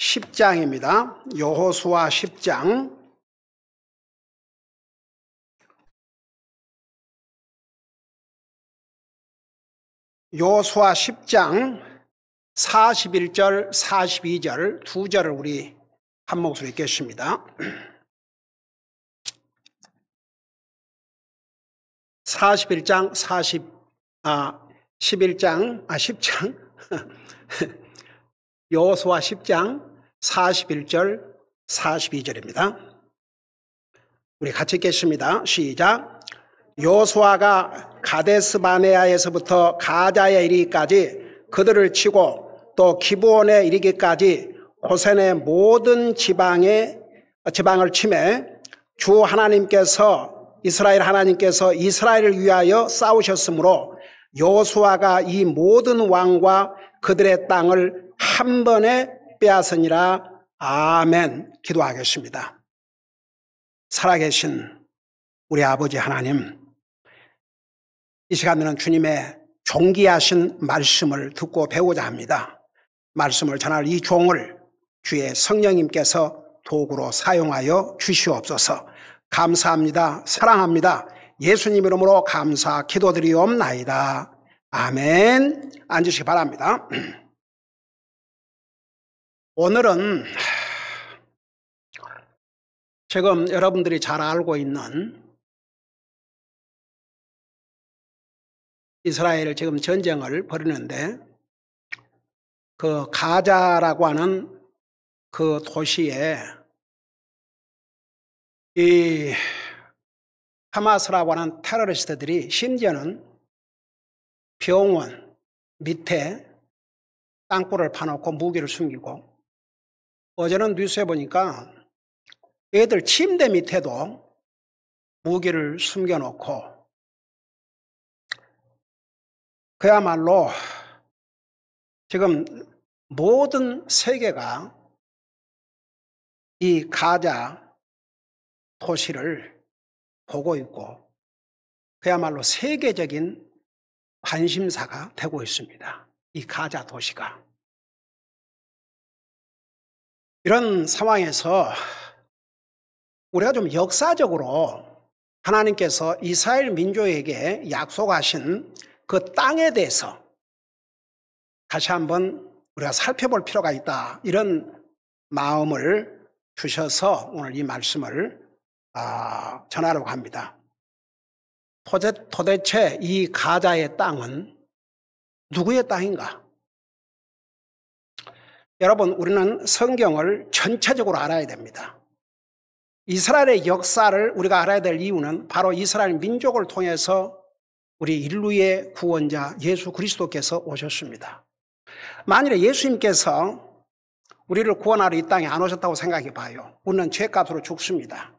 10장입니다. 여호수아 10장. 여호수아 10장 41절, 42절 두 절을 우리 한 목소리 읽겠습니다. 10장 여호수아 10장 41절, 42절입니다. 우리 같이 읽겠습니다. 시작. 여호수아가 가데스 바네아에서부터 가자에 이르기까지 그들을 치고 또 기브온에 이르기까지 고센의 모든 지방을 치매 주 하나님께서 이스라엘 하나님께서 이스라엘을 위하여 싸우셨으므로 여호수아가 이 모든 왕과 그들의 땅을 한 번에 빼앗으니라. 아멘. 기도하겠습니다. 살아계신 우리 아버지 하나님, 이 시간에는 주님의 존귀하신 말씀을 듣고 배우고자 합니다. 말씀을 전할 이 종을 주의 성령님께서 도구로 사용하여 주시옵소서. 감사합니다. 사랑합니다. 예수님 이름으로 감사 기도드리옵나이다. 아멘. 앉으시기 바랍니다. 오늘은 지금 여러분들이 잘 알고 있는 이스라엘 지금 전쟁을 벌이는데 그 가자라고 하는 그 도시에 이 하마스라고 하는 테러리스트들이 심지어는 병원 밑에 땅굴을 파놓고 무기를 숨기고, 어제는 뉴스에 보니까 애들 침대 밑에도 무기를 숨겨놓고 그야말로 지금 모든 세계가 이 가자 도시를 보고 있고 그야말로 세계적인 관심사가 되고 있습니다. 이 가자 도시가. 이런 상황에서 우리가 좀 역사적으로 하나님께서 이스라엘 민족에게 약속하신 그 땅에 대해서 다시 한번 우리가 살펴볼 필요가 있다, 이런 마음을 주셔서 오늘 이 말씀을 전하려고 합니다. 도대체 이 가자의 땅은 누구의 땅인가? 여러분, 우리는 성경을 전체적으로 알아야 됩니다. 이스라엘의 역사를 우리가 알아야 될 이유는 바로 이스라엘 민족을 통해서 우리 인류의 구원자 예수 그리스도께서 오셨습니다. 만일에 예수님께서 우리를 구원하러 이 땅에 안 오셨다고 생각해 봐요. 우리는 죄값으로 죽습니다.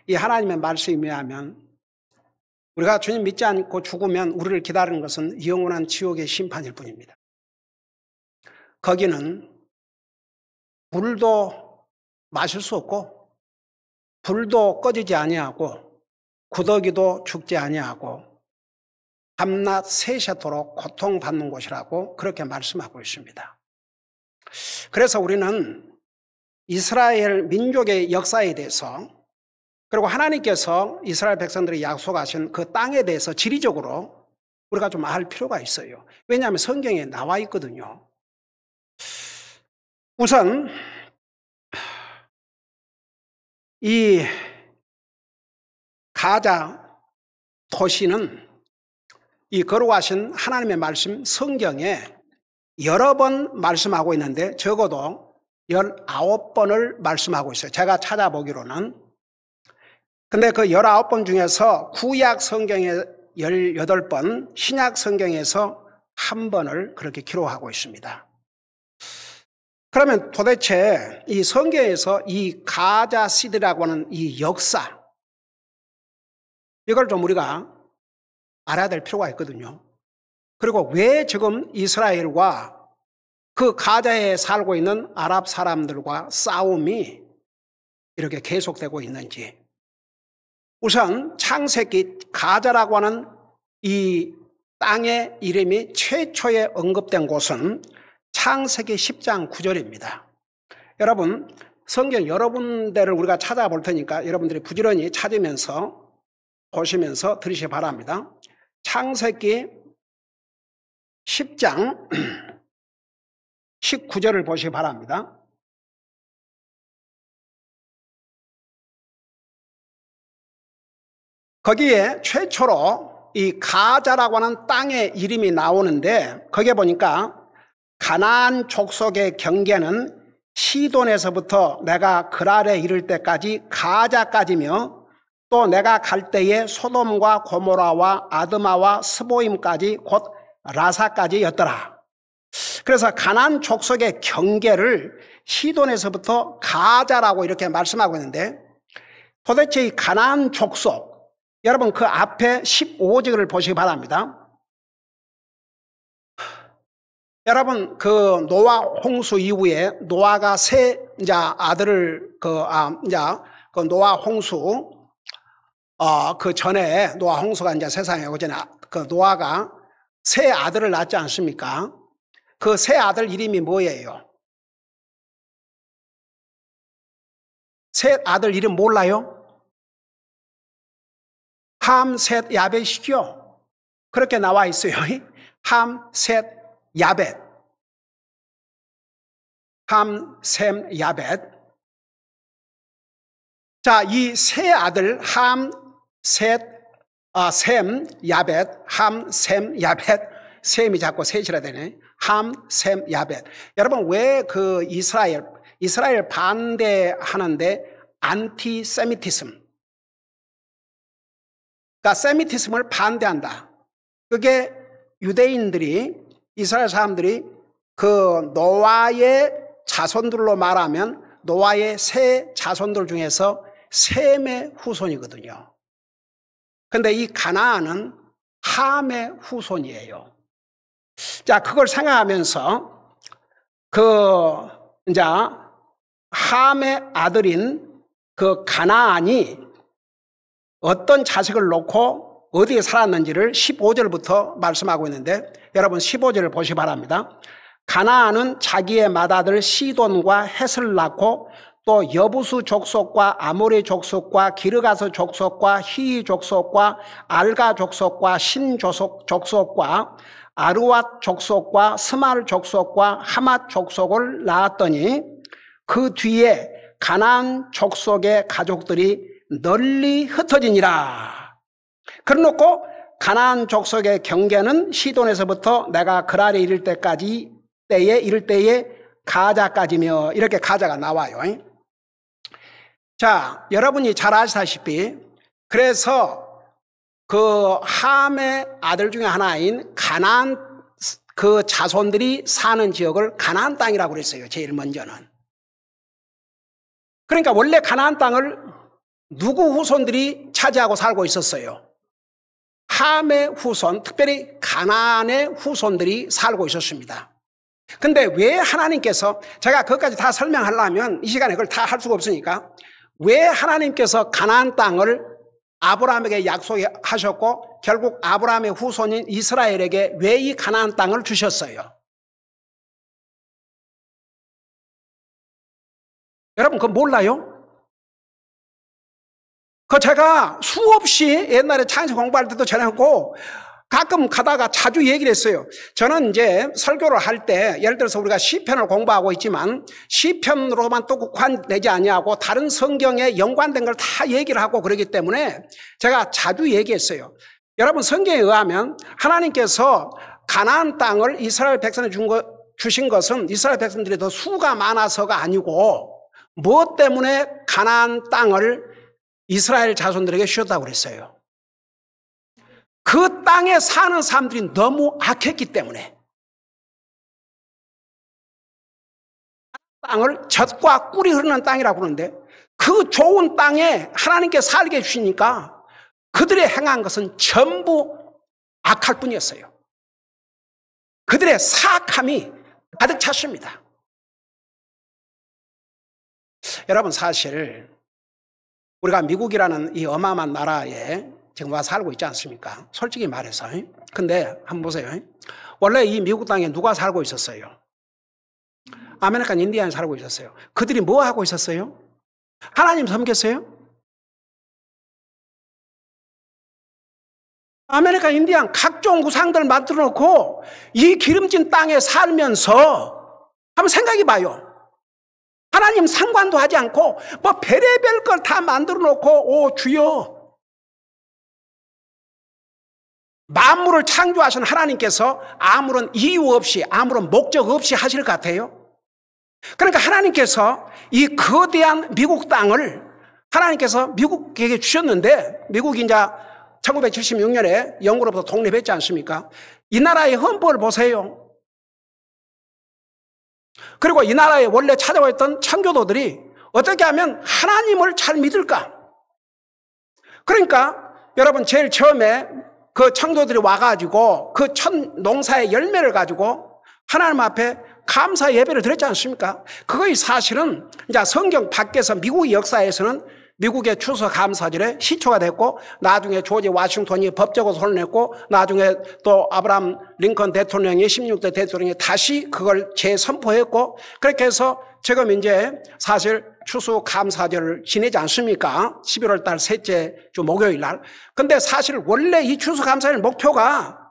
이 하나님의 말씀에 의하면 우리가 주님 믿지 않고 죽으면 우리를 기다리는 것은 영원한 지옥의 심판일 뿐입니다. 거기는 물도 마실 수 없고 불도 꺼지지 아니하고 구더기도 죽지 아니하고 밤낮 세세토록 고통받는 곳이라고 그렇게 말씀하고 있습니다. 그래서 우리는 이스라엘 민족의 역사에 대해서, 그리고 하나님께서 이스라엘 백성들이 약속하신 그 땅에 대해서 지리적으로 우리가 좀 알 필요가 있어요. 왜냐하면 성경에 나와 있거든요. 우선 이 가자 도시는 이 거룩하신 하나님의 말씀 성경에 여러 번 말씀하고 있는데 적어도 19번을 말씀하고 있어요. 제가 찾아보기로는. 근데 그 19번 중에서 구약 성경에 18번, 신약 성경에서 한 번을 그렇게 기록하고 있습니다. 그러면 도대체 이 성경에서 이 가자 시대라고 하는 이 역사, 이걸 좀 우리가 알아야 될 필요가 있거든요. 그리고 왜 지금 이스라엘과 그 가자에 살고 있는 아랍 사람들과 싸움이 이렇게 계속되고 있는지. 우선 창세기 가자라고 하는 이 땅의 이름이 최초에 언급된 곳은 창세기 10장 9절입니다. 여러분, 성경 여러 군데를 우리가 찾아볼 테니까 여러분들이 부지런히 찾으면서 보시면서 들으시기 바랍니다. 창세기 10장 19절을 보시기 바랍니다. 거기에 최초로 이 가자라고 하는 땅의 이름이 나오는데 거기에 보니까 가나안 족속의 경계는 시돈에서부터 내가 그랄에 이를 때까지 가자까지며 또 내가 갈 때에 소돔과 고모라와 아드마와 스보임까지 곧 라사까지였더라. 그래서 가나안 족속의 경계를 시돈에서부터 가자라고 이렇게 말씀하고 있는데 도대체 이 가나안 족속, 여러분 그 앞에 15절을 보시기 바랍니다. 여러분 그 노아 홍수 이후에 노아가 세 아들을 그 노아 홍수 그 전에 노아 홍수가 이제 세상에 오기 전에 그 노아가 세 아들을 낳지 않습니까? 그 세 아들 이름이 뭐예요? 세 아들 이름 몰라요? 함, 셋, 야벳이죠. 그렇게 나와 있어요. 함, 셋, 야벳. 함, 셈, 야벳. 자, 이 세 아들 함, 셋, 셈, 야벳, 함, 셈, 야벳. 셈이 자꾸 셋이라 되네. 함, 셈, 야벳. 여러분 왜 그 이스라엘 반대하는데 안티세미티즘, 그러니까 세미티즘을 반대한다. 그게 유대인들이 이스라엘 사람들이 그 노아의 자손들로 말하면 노아의 세 자손들 중에서 셈의 후손이거든요. 그런데 이 가나안은 함의 후손이에요. 자, 그걸 생각하면서 이제 함의 아들인 그 가나안이 어떤 자식을 놓고 어디에 살았는지를 15절부터 말씀하고 있는데 여러분 15절을 보시기 바랍니다. 가나안은 자기의 맏아들 시돈과 헷을 낳고 또 여부수 족속과 아모리 족속과 기르가스 족속과 히위 족속과 알가 족속과 신 족속과 아르왓 족속과 스말 족속과 하맛 족속을 낳았더니 그 뒤에 가나안 족속의 가족들이 널리 흩어지니라. 그래놓고 가나안 족속의 경계는 시돈에서부터 내가 그랄에 이를 때에 가자까지며 이렇게 가자가 나와요. 자, 여러분이 잘 아시다시피 그래서 그 함의 아들 중에 하나인 가나안 그 자손들이 사는 지역을 가나안 땅이라고 그랬어요. 제일 먼저는. 그러니까 원래 가나안 땅을 누구 후손들이 차지하고 살고 있었어요? 함의 후손, 특별히 가나안의 후손들이 살고 있었습니다. 근데 왜 하나님께서, 제가 그것까지 다 설명하려면 이 시간에 그걸 다 할 수가 없으니까, 왜 하나님께서 가나안 땅을 아브라함에게 약속하셨고 결국 아브라함의 후손인 이스라엘에게 왜 이 가나안 땅을 주셨어요? 여러분 그거 몰라요? 그 제가 수없이 옛날에 창세 공부할 때도 전했고 가끔 가다가 자주 얘기를 했어요. 저는 이제 설교를 할 때 예를 들어서 우리가 시편을 공부하고 있지만 시편으로만 또 국한되지 아니하고 다른 성경에 연관된 걸 다 얘기를 하고 그러기 때문에 제가 자주 얘기했어요. 여러분 성경에 의하면 하나님께서 가나안 땅을 이스라엘 백성에 주신 것은 이스라엘 백성들이 더 수가 많아서가 아니고 무엇 때문에 가나안 땅을 이스라엘 자손들에게 주셨다고 그랬어요? 그 땅에 사는 사람들이 너무 악했기 때문에 땅을 젖과 꿀이 흐르는 땅이라고 그러는데 그 좋은 땅에 하나님께 살게 해주시니까 그들의 행한 것은 전부 악할 뿐이었어요. 그들의 사악함이 가득 찼습니다. 여러분 사실 우리가 미국이라는 이 어마어마한 나라에 지금 와서 살고 있지 않습니까? 솔직히 말해서. 근데 한번 보세요. 원래 이 미국 땅에 누가 살고 있었어요? 아메리칸 인디안이 살고 있었어요. 그들이 뭐 하고 있었어요? 하나님 섬겼어요? 아메리칸 인디안 각종 우상들 만들어 놓고 이 기름진 땅에 살면서 한번 생각해 봐요. 하나님 상관도 하지 않고 뭐 별의별 걸 다 만들어 놓고 오 주여, 만물을 창조하신 하나님께서 아무런 이유 없이 아무런 목적 없이 하실 것 같아요? 그러니까 하나님께서 이 거대한 미국 땅을 하나님께서 미국에게 주셨는데, 미국이 이제 1976년에 영국으로부터 독립했지 않습니까? 이 나라의 헌법을 보세요. 그리고 이 나라에 원래 찾아와 있던 청교도들이 어떻게 하면 하나님을 잘 믿을까? 그러니까 여러분, 제일 처음에 그 청교도들이 와가지고 그 첫 농사의 열매를 가지고 하나님 앞에 감사 예배를 드렸지 않습니까? 그것이 사실은 이제 성경 밖에서 미국의 역사에서는 미국의 추수감사절에 시초가 됐고, 나중에 조지 워싱턴이 법적으로 손을 냈고, 나중에 또 아브라함 링컨 대통령이 16대 대통령이 다시 그걸 재선포했고, 그렇게 해서 지금 이제 사실 추수감사절을 지내지 않습니까? 11월 달 셋째 주 목요일 날. 근데 사실 원래 이 추수감사절 목표가,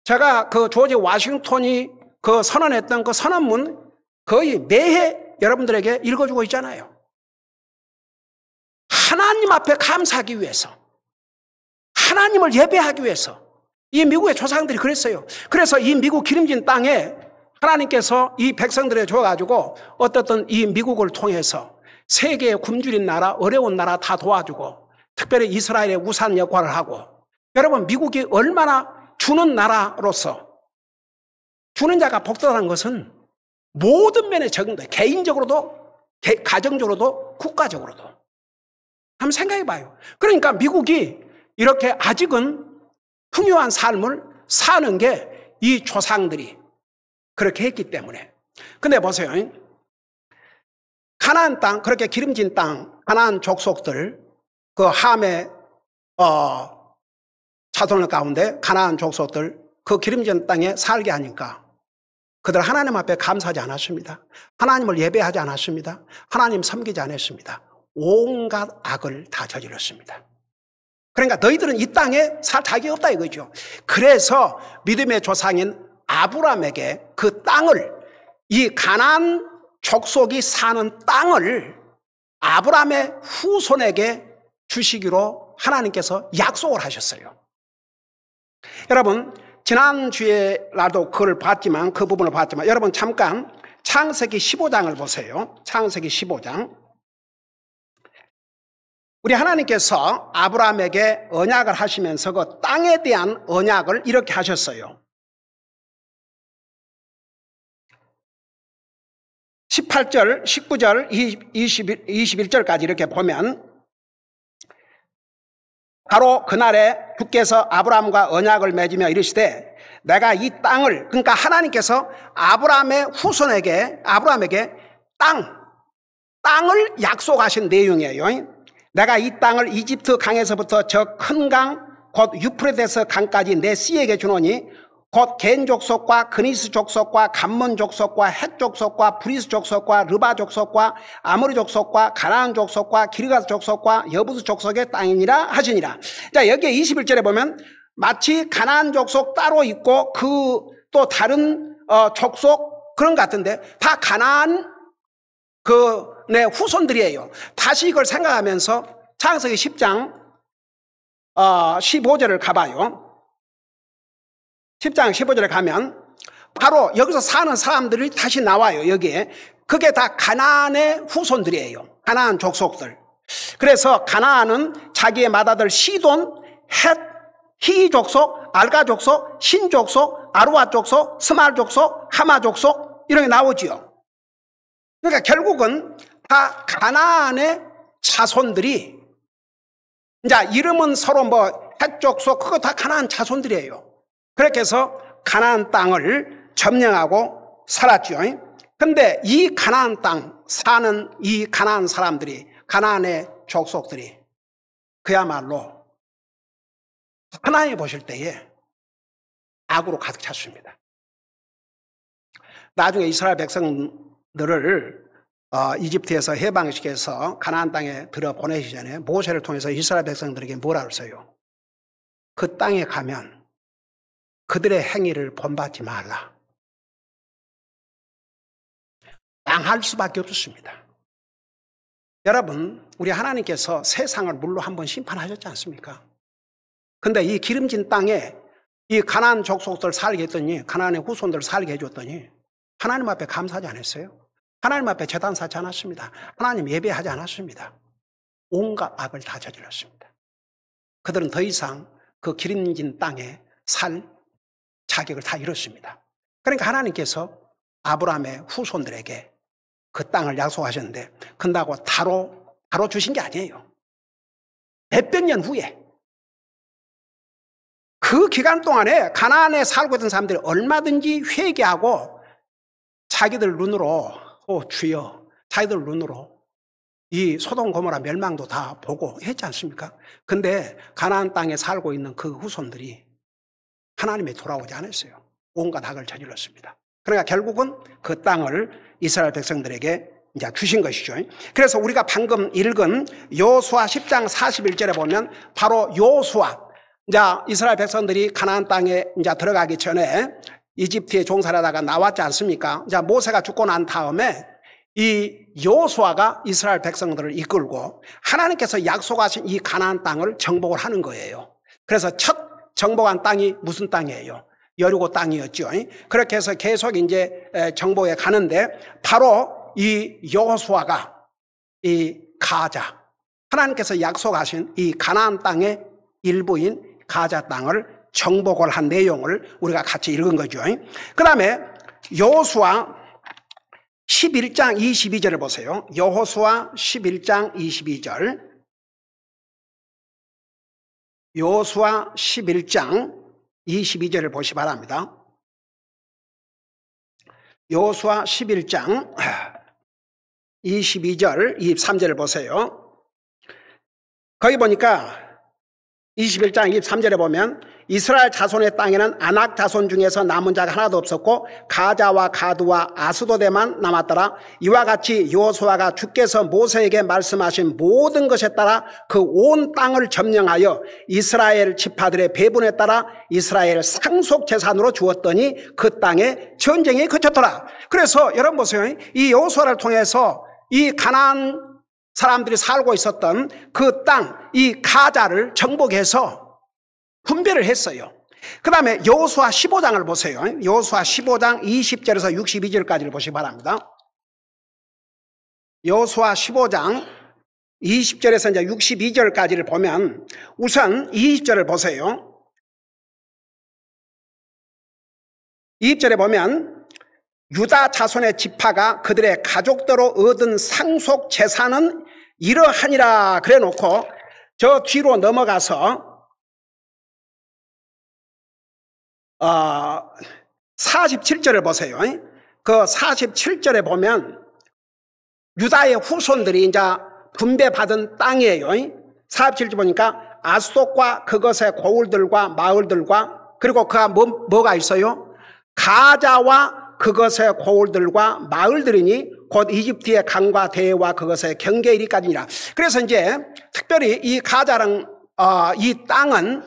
제가 그 조지 워싱턴이 그 선언했던 그 선언문 거의 매해 여러분들에게 읽어주고 있잖아요. 하나님 앞에 감사하기 위해서, 하나님을 예배하기 위해서 이 미국의 조상들이 그랬어요. 그래서 이 미국 기름진 땅에 하나님께서 이 백성들에 줘가지고 어떻든 이 미국을 통해서 세계의 굶주린 나라, 어려운 나라 다 도와주고, 특별히 이스라엘의 우산 역할을 하고, 여러분 미국이 얼마나 주는 나라로서 주는 자가 복되다는 것은 모든 면에 적용돼. 개인적으로도, 가정적으로도, 국가적으로도. 한번 생각해 봐요. 그러니까 미국이 이렇게 아직은 풍요한 삶을 사는 게 이 조상들이 그렇게 했기 때문에. 근데 보세요. 가나안 땅, 그렇게 기름진 땅, 가나안 족속들, 그 함의 자손 가운데 가나안 족속들, 그 기름진 땅에 살게 하니까 그들 하나님 앞에 감사하지 않았습니다. 하나님을 예배하지 않았습니다. 하나님 섬기지 않았습니다. 온갖 악을 다 저질렀습니다. 그러니까 너희들은 이 땅에 살 자격이 없다 이거죠. 그래서 믿음의 조상인 아브라함에게 그 땅을, 이 가나안 족속이 사는 땅을 아브라함의 후손에게 주시기로 하나님께서 약속을 하셨어요. 여러분, 지난주에 나도 그걸 봤지만, 그 부분을 봤지만, 여러분 잠깐 창세기 15장을 보세요. 창세기 15장. 우리 하나님께서 아브라함에게 언약을 하시면서 그 땅에 대한 언약을 이렇게 하셨어요. 18절, 19절, 21절까지 이렇게 보면, 바로 그날에 주께서 아브라함과 언약을 맺으며 이르시되 내가 이 땅을, 그러니까 하나님께서 아브라함의 후손에게, 아브라함에게 땅을 약속하신 내용이에요. 내가 이 땅을 이집트 강에서부터 저 큰 강, 곧 유프라테스 강까지 내 씨에게 주노니 곧 겐 족속과 그니스 족속과 감몬 족속과 헷 족속과 브리스 족속과 르바 족속과 아모리 족속과 가나안 족속과 기르가스 족속과 여부스 족속의 땅이니라 하시니라. 자, 여기에 21절에 보면 마치 가나안 족속 따로 있고 그 또 다른 족속 그런 것 같은데 다 가나안 내 후손들이에요. 다시 이걸 생각하면서 창세기 10장 15절을 가봐요. 10장 15절에 가면 바로 여기서 사는 사람들이 다시 나와요. 여기에 그게 다 가나안의 후손들이에요. 가나안 족속들. 그래서 가나안은 자기의 맏아들 시돈, 헷, 히이 족속, 알가 족속, 신 족속, 아루아 족속, 스말 족속, 하마 족속 이런 게 나오지요. 그러니까 결국은 다 가나안의 자손들이, 이제 이름은 서로 뭐 헷 족속 그거 다 가나안 자손들이에요. 그렇게 해서 가나안 땅을 점령하고 살았죠. 근데 이 가나안 땅 사는 이 가나안 사람들이, 가나안의 족속들이 그야말로 하나님 보실 때에 악으로 가득 찼습니다. 나중에 이스라엘 백성 너를 이집트에서 해방시켜서 가나안 땅에 들어보내기 전에 모세를 통해서 이스라엘 백성들에게 뭐라 그랬어요? 그 땅에 가면 그들의 행위를 본받지 말라. 망할 수밖에 없었습니다. 여러분, 우리 하나님께서 세상을 물로 한번 심판하셨지 않습니까? 근데 이 기름진 땅에 이 가나안 족속들 살게 했더니, 가나안의 후손들 살게 해줬더니 하나님 앞에 감사하지 않았어요? 하나님 앞에 제단 쌓지 않았습니다. 하나님 예배하지 않았습니다. 온갖 악을 다 저질렀습니다. 그들은 더 이상 그 기름진 땅에 살 자격을 다 잃었습니다. 그러니까 하나님께서 아브라함의 후손들에게 그 땅을 약속하셨는데, 근다고 바로 주신 게 아니에요. 몇백 년 후에 그 기간 동안에 가나안에 살고 있던 사람들이 얼마든지 회개하고 자기들 눈으로 주여, 자기들 눈으로 이 소돔 고모라 멸망도 다 보고 했지 않습니까? 근데 가나안 땅에 살고 있는 그 후손들이 하나님에 돌아오지 않았어요. 온갖 악을 저질렀습니다. 그러니까 결국은 그 땅을 이스라엘 백성들에게 이제 주신 것이죠. 그래서 우리가 방금 읽은 여호수아 10장 41절에 보면 바로 여호수아, 이제 이스라엘 백성들이 가나안 땅에 이제 들어가기 전에 이집트에 종살하다가 나왔지 않습니까? 이제 모세가 죽고 난 다음에 이 여호수아가 이스라엘 백성들을 이끌고 하나님께서 약속하신 이 가나안 땅을 정복을 하는 거예요. 그래서 첫 정복한 땅이 무슨 땅이에요? 여리고 땅이었죠. 그렇게 해서 계속 이제 정복에 가는데, 바로 이 여호수아가 이 가자, 하나님께서 약속하신 이 가나안 땅의 일부인 가자 땅을 정복을 한 내용을 우리가 같이 읽은 거죠. 그 다음에 여호수아 11장 22절을 보세요. 여호수아 11장 22절. 여호수아 11장 22절을 보시 바랍니다. 여호수아 11장 22절, 23절을 보세요. 거기 보니까 21장 23절에 보면 이스라엘 자손의 땅에는 아낙 자손 중에서 남은 자가 하나도 없었고 가자와 가두와 아스도데만 남았더라. 이와 같이 여호수아가 주께서 모세에게 말씀하신 모든 것에 따라 그 온 땅을 점령하여 이스라엘 지파들의 배분에 따라 이스라엘 상속 재산으로 주었더니 그 땅에 전쟁이 그쳤더라. 그래서 여러분 보세요. 이 여호수아를 통해서 이 가나안 사람들이 살고 있었던 그 땅, 이 가자를 정복해서 분배를 했어요. 그 다음에 여호수아 15장을 보세요. 여호수아 15장 20절에서 62절까지를 보시기 바랍니다. 여호수아 15장 20절에서 이제 62절까지를 보면, 우선 20절을 보세요. 20절에 보면 유다 자손의 지파가 그들의 가족대로 얻은 상속 재산은 이러하니라 그래 놓고 저 뒤로 넘어가서 47절을 보세요. 그 47절에 보면 유다의 후손들이 이제 분배받은 땅이에요. 47절 보니까 아스돗과 그것의 고을들과 마을들과, 그리고 그가 뭐가 있어요? 가자와 그것의 고을들과 마을들이니 곧 이집트의 강과 대해와 그것의 경계 이리까지니라. 그래서 이제 특별히 이 가자랑 이 땅은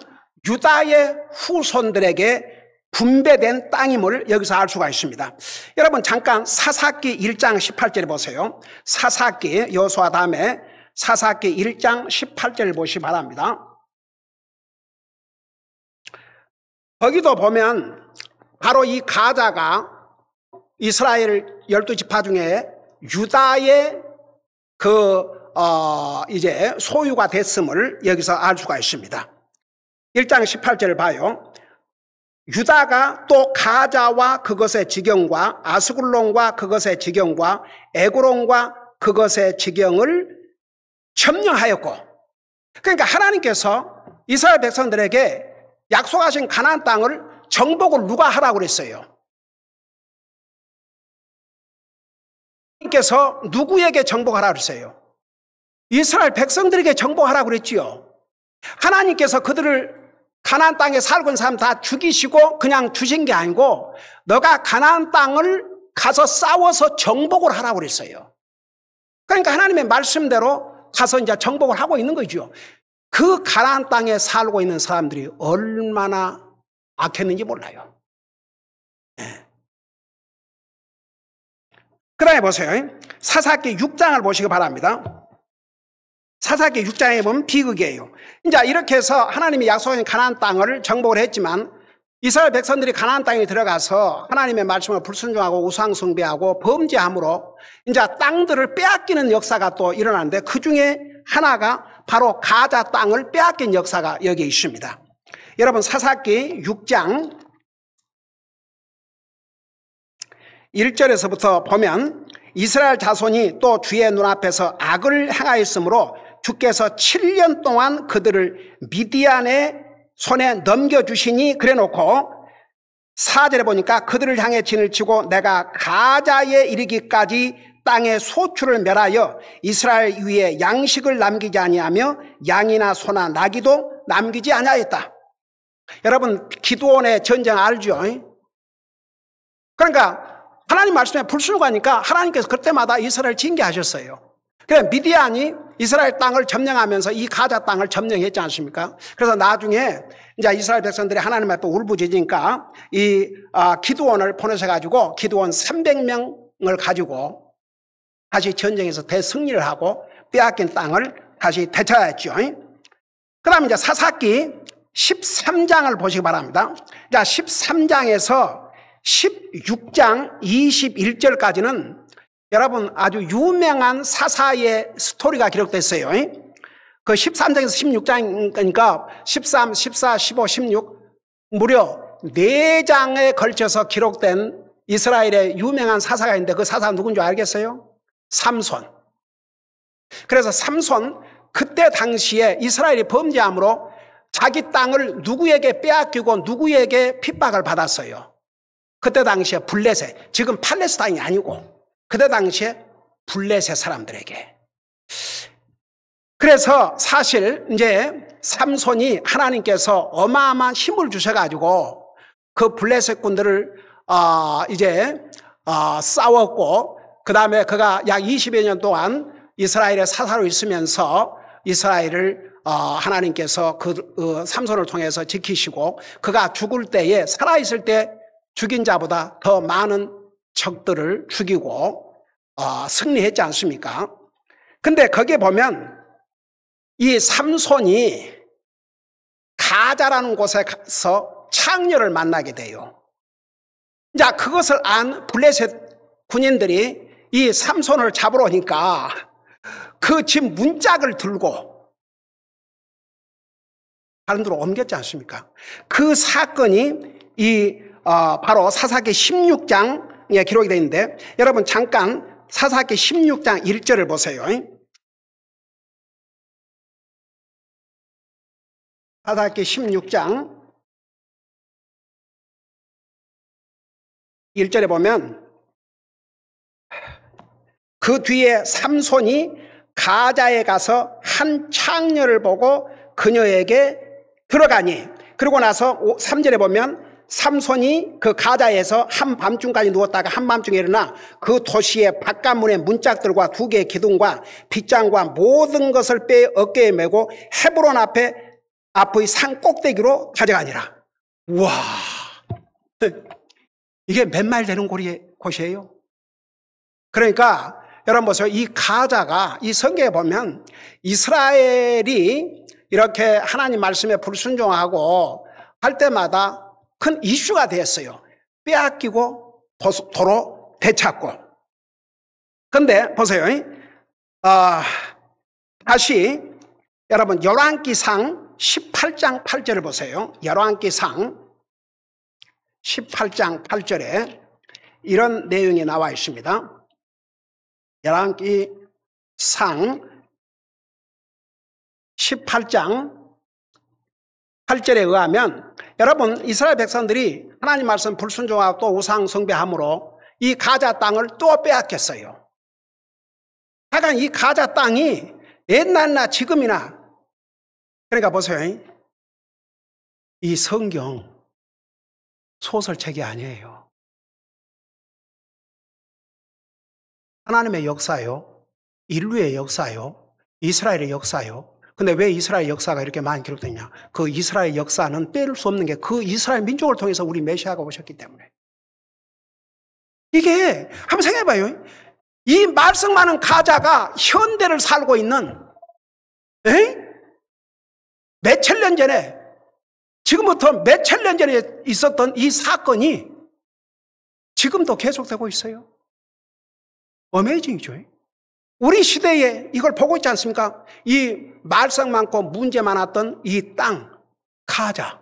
유다의 후손들에게 분배된 땅임을 여기서 알 수가 있습니다. 여러분 잠깐 사사기 1장 18절을 보세요. 사사기, 여호수아 다음에 사사기 1장 18절을 보시기 바랍니다. 거기도 보면 바로 이 가자가 이스라엘 12지파 중에 유다의 이제 소유가 됐음을 여기서 알 수가 있습니다. 1장 18절을 봐요. 유다가 또 가자와 그것의 지경과 아스굴론과 그것의 지경과 에그론과 그것의 지경을 점령하였고, 그러니까 하나님께서 이스라엘 백성들에게 약속하신 가나안 땅을 정복을 누가 하라고 그랬어요? 하나님께서 누구에게 정복하라고 그랬어요? 이스라엘 백성들에게 정복하라고 그랬지요. 하나님께서 그들을 가나안 땅에 살고 있는 사람 다 죽이시고 그냥 주신 게 아니고, 너가 가나안 땅을 가서 싸워서 정복을 하라고 그랬어요. 그러니까 하나님의 말씀대로 가서 이제 정복을 하고 있는 거죠. 그 가나안 땅에 살고 있는 사람들이 얼마나 악했는지 몰라요. 네. 그 다음에 보세요. 사사기 6장을 보시기 바랍니다. 사사기 6장에 보면 비극이에요. 이제 이렇게 해서 하나님이 약속하신 가나안 땅을 정복을 했지만 이스라엘 백성들이 가나안 땅에 들어가서 하나님의 말씀을 불순종하고 우상 숭배하고 범죄함으로 이제 땅들을 빼앗기는 역사가 또 일어나는데 그 중에 하나가 바로 가자 땅을 빼앗긴 역사가 여기 있습니다. 여러분 사사기 6장 1절에서부터 보면 이스라엘 자손이 또 주의 눈앞에서 악을 행하였으므로 주께서 7년 동안 그들을 미디안의 손에 넘겨주시니 그래놓고 4절에 보니까 그들을 향해 진을 치고 내가 가자에 이르기까지 땅의 소출을 멸하여 이스라엘 위에 양식을 남기지 아니하며 양이나 소나 나귀도 남기지 아니하였다. 여러분 기드온의 전쟁 알죠? 그러니까 하나님 말씀에 불순종하니까 하나님께서 그때마다 이스라엘을 징계하셨어요. 그래 미디안이 이스라엘 땅을 점령하면서 이 가자 땅을 점령했지 않습니까? 그래서 나중에 이제 이스라엘 백성들이 하나님 앞에 울부짖으니까 이 기드온을 보내셔가지고 기드온 300명을 가지고 다시 전쟁에서 대승리를 하고 빼앗긴 땅을 다시 되찾았죠. 그 다음에 이제 사사기 13장을 보시기 바랍니다. 자, 13장에서 16장 21절까지는 여러분 아주 유명한 사사의 스토리가 기록됐어요. 그 13장에서 16장이니까 13, 14, 15, 16 무려 4장에 걸쳐서 기록된 이스라엘의 유명한 사사가 있는데 그 사사가 누군지 알겠어요? 삼손. 그래서 삼손 그때 당시에 이스라엘이 범죄함으로 자기 땅을 누구에게 빼앗기고 누구에게 핍박을 받았어요. 그때 당시에 블레셋, 지금 팔레스타인이 아니고 그때 당시에 블레셋 사람들에게. 그래서 사실 이제 삼손이 하나님께서 어마어마한 힘을 주셔가지고 그 블레셋 군들을 이제 싸웠고 그 다음에 그가 약 20여 년 동안 이스라엘의 사사로 있으면서 이스라엘을 하나님께서 그 삼손을 통해서 지키시고 그가 죽을 때에 살아있을 때 죽인 자보다 더 많은 적들을 죽이고 승리했지 않습니까? 근데 거기에 보면 이 삼손이 가자라는 곳에 가서 창녀를 만나게 돼요. 자, 그것을 안 블레셋 군인들이 이 삼손을 잡으러 오니까 그 집 문짝을 들고 다른 데로 옮겼지 않습니까? 그 사건이 바로 사사기 16장에 기록이 되어 있는데 여러분 잠깐 사사기 16장 1절을 보세요. 사사기 16장 1절에 보면 그 뒤에 삼손이 가자에 가서 한 창녀를 보고 그녀에게 들어가니 그러고 나서 3절에 보면 삼손이 그 가자에서 한밤중까지 누웠다가 한밤중에 일어나 그 도시의 바깥문의 문짝들과 2개의 기둥과 빗장과 모든 것을 빼 어깨에 메고 헤브론 앞의 산 꼭대기로 가져가니라. 우와, 이게 몇 마일 되는 곳이에요? 그러니까 여러분 보세요. 이 가자가 이 성경에 보면 이스라엘이 이렇게 하나님 말씀에 불순종하고 할 때마다 큰 이슈가 되었어요. 빼앗기고 도로 되찾고. 그런데 보세요. 다시 여러분 열왕기상 18장 8절을 보세요. 열왕기상 18장 8절에 이런 내용이 나와 있습니다. 열왕기상 18장 8절에 의하면 여러분 이스라엘 백성들이 하나님 말씀 불순종하고 또 우상 숭배함으로 이 가자 땅을 또 빼앗겼어요. 하여간 이 가자 땅이 옛날이나 지금이나 그러니까 보세요. 이 성경 소설책이 아니에요. 하나님의 역사요, 인류의 역사요, 이스라엘의 역사요. 근데 왜 이스라엘 역사가 이렇게 많이 기록되냐? 그 이스라엘 역사는 빼놓을 수 없는 게 그 이스라엘 민족을 통해서 우리 메시아가 오셨기 때문에. 이게 한번 생각해봐요. 이 말썽 많은 가자가 현대를 살고 있는 몇천 년 전에, 지금부터 몇천 년 전에 있었던 이 사건이 지금도 계속되고 있어요. 어메이징이죠. 우리 시대에 이걸 보고 있지 않습니까? 이 말썽 많고 문제 많았던 이 땅, 가자.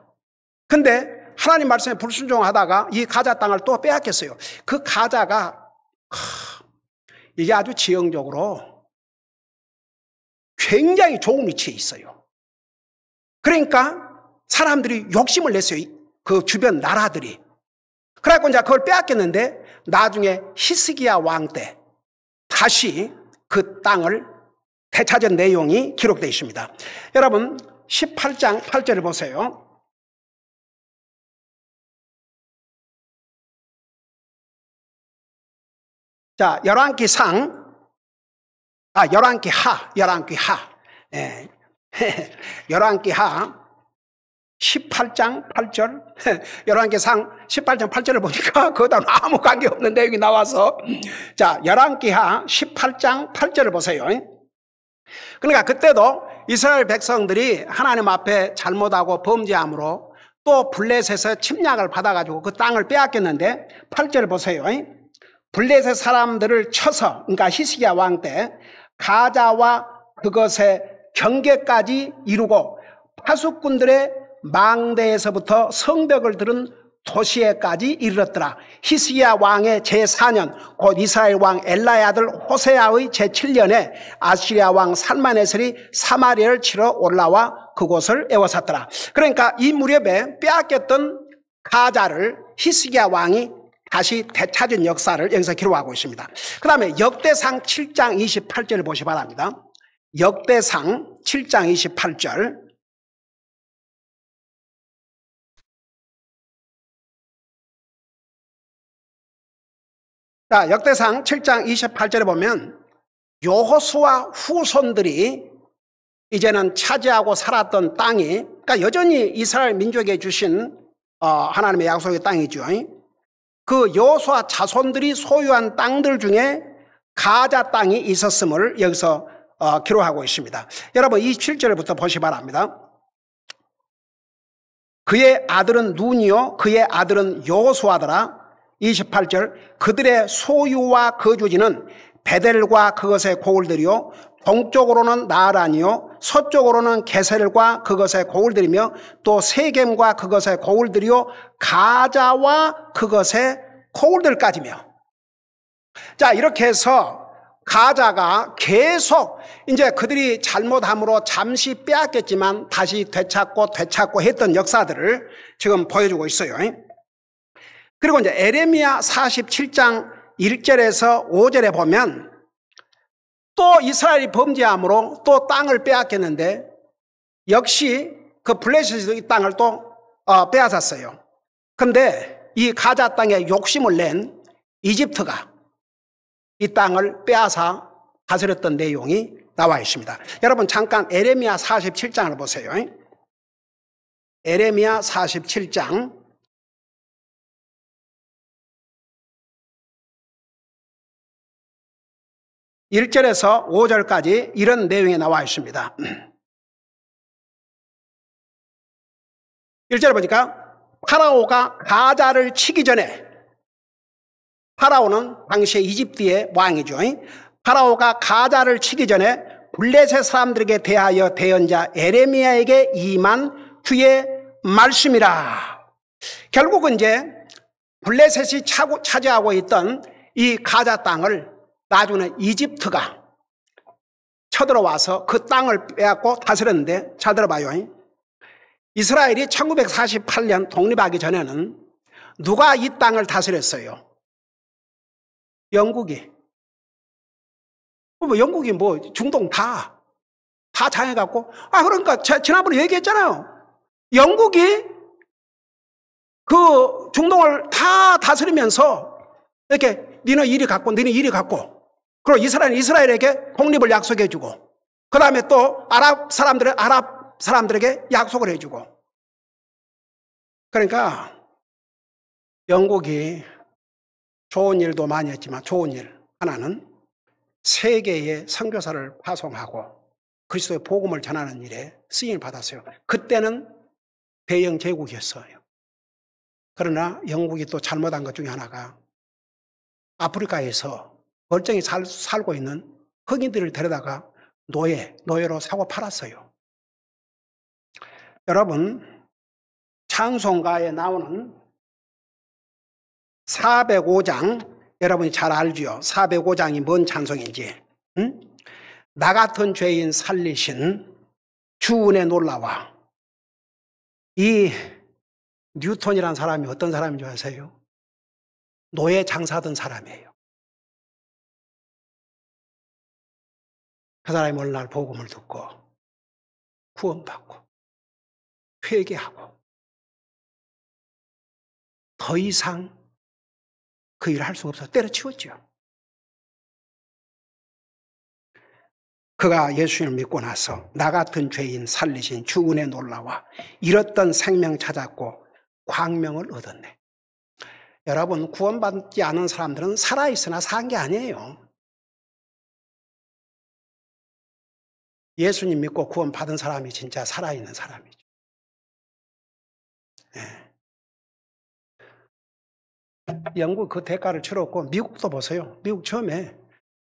근데 하나님 말씀에 불순종하다가 이 가자 땅을 또 빼앗겼어요. 그 가자가 이게 아주 지형적으로 굉장히 좋은 위치에 있어요. 그러니까 사람들이 욕심을 냈어요. 그 주변 나라들이. 그래갖고 이제 그걸 빼앗겼는데 나중에 히스기야 왕 때 다시 그 땅을 되찾은 내용이 기록되어 있습니다. 여러분 18장 8절을 보세요. 자, 열왕기상, 열왕기하. 예. 열왕기하 18장 8절. 열왕기상 18장 8절을 보니까 그거랑 아무 관계없는 내용이 나와서. 자, 열왕기하 18장 8절을 보세요. 그러니까 그때도 이스라엘 백성들이 하나님 앞에 잘못하고 범죄함으로 또 블레셋에서 침략을 받아가지고 그 땅을 빼앗겼는데 8절을 보세요. 블레셋 사람들을 쳐서, 그러니까 히스기야 왕 때 가자와 그것의 경계까지 이루고 파수꾼들의 망대에서부터 성벽을 들은 도시에까지 이르렀더라. 히스기야 왕의 제4년 곧 이스라엘 왕 엘라의 아들 호세아의 제7년에 아시리아 왕 살마네셀이 사마리아를 치러 올라와 그곳을 에워쌌더라. 그러니까 이 무렵에 빼앗겼던 가자를 히스기야 왕이 다시 되찾은 역사를 여기서 기록하고 있습니다. 그 다음에 역대상 7장 28절을 보시 바랍니다. 역대상 7장 28절. 자, 역대상 7장 28절에 보면 여호수아 후손들이 이제는 차지하고 살았던 땅이, 그러니까 여전히 이스라엘 민족에 주신 하나님의 약속의 땅이죠. 그 여호수아 자손들이 소유한 땅들 중에 가자 땅이 있었음을 여기서 기록하고 있습니다. 여러분 27절부터 보시 바랍니다. 그의 아들은 눈이요 그의 아들은 여호수아더라. 28절 그들의 소유와 거주지는 베델과 그것의 고을들이요 동쪽으로는 나아란이요 서쪽으로는 게셀과 그것의 고을들이며 또 세겜과 그것의 고을들이요 가자와 그것의 고을들까지며. 자, 이렇게 해서 가자가 계속 이제 그들이 잘못함으로 잠시 빼앗겼지만 다시 되찾고 했던 역사들을 지금 보여주고 있어요. 그리고 이제 에레미야 47장 1절에서 5절에 보면 또 이스라엘이 범죄함으로 또 땅을 빼앗겼는데 역시 그 블레셋이 이 땅을 또 빼앗았어요. 근데 이 가자 땅에 욕심을 낸 이집트가 이 땅을 빼앗아 다스렸던 내용이 나와 있습니다. 여러분 잠깐 에레미야 47장을 보세요. 에레미야 47장 1절에서 5절까지 이런 내용이 나와 있습니다. 1절에 보니까 파라오가 가자를 치기 전에, 파라오는 당시에 이집트의 왕이죠. 파라오가 가자를 치기 전에 블레셋 사람들에게 대하여 대언자 에레미야에게 임한 주의 말씀이라. 결국은 이제 블레셋이 차지하고 있던 이 가자 땅을 나중에 이집트가 쳐들어와서 그 땅을 빼앗고 다스렸는데, 잘 들어봐요. 이스라엘이 1948년 독립하기 전에는 누가 이 땅을 다스렸어요? 영국이. 영국이 중동 다 장해갖고, 그러니까 지난번에 얘기했잖아요. 영국이 그 중동을 다 다스리면서 이렇게 니는 이리 갖고 니는 이리 갖고 그리고 이스라엘에게 독립을 약속해주고, 그 다음에 또 아랍 사람들에게 약속을 해주고. 그러니까 영국이 좋은 일도 많이 했지만 좋은 일 하나는 세계에 선교사를 파송하고 그리스도의 복음을 전하는 일에 쓰임을 받았어요. 그때는 배영 제국이었어요. 그러나 영국이 또 잘못한 것 중에 하나가 아프리카에서 멀쩡히 살고 있는 흑인들을 데려다가 노예로 사고 팔았어요. 여러분, 찬송가에 나오는 405장, 여러분이 잘 알죠? 405장이 뭔 찬송인지. 응? 나 같은 죄인 살리신 주 은혜 놀라와. 이 뉴턴이라는 사람이 어떤 사람인 줄 아세요? 노예 장사하던 사람이에요. 그 사람이 어느 날 복음을 듣고 구원받고 회개하고 더 이상 그 일을 할 수가 없어서 때려치웠죠. 그가 예수님을 믿고 나서 나 같은 죄인 살리신 주 은혜 놀라와 잃었던 생명 찾았고 광명을 얻었네. 여러분, 구원받지 않은 사람들은 살아있으나 산 게 아니에요. 예수님 믿고 구원받은 사람이 진짜 살아있는 사람이죠. 예. 영국 그 대가를 치렀고, 미국도 보세요. 미국 처음에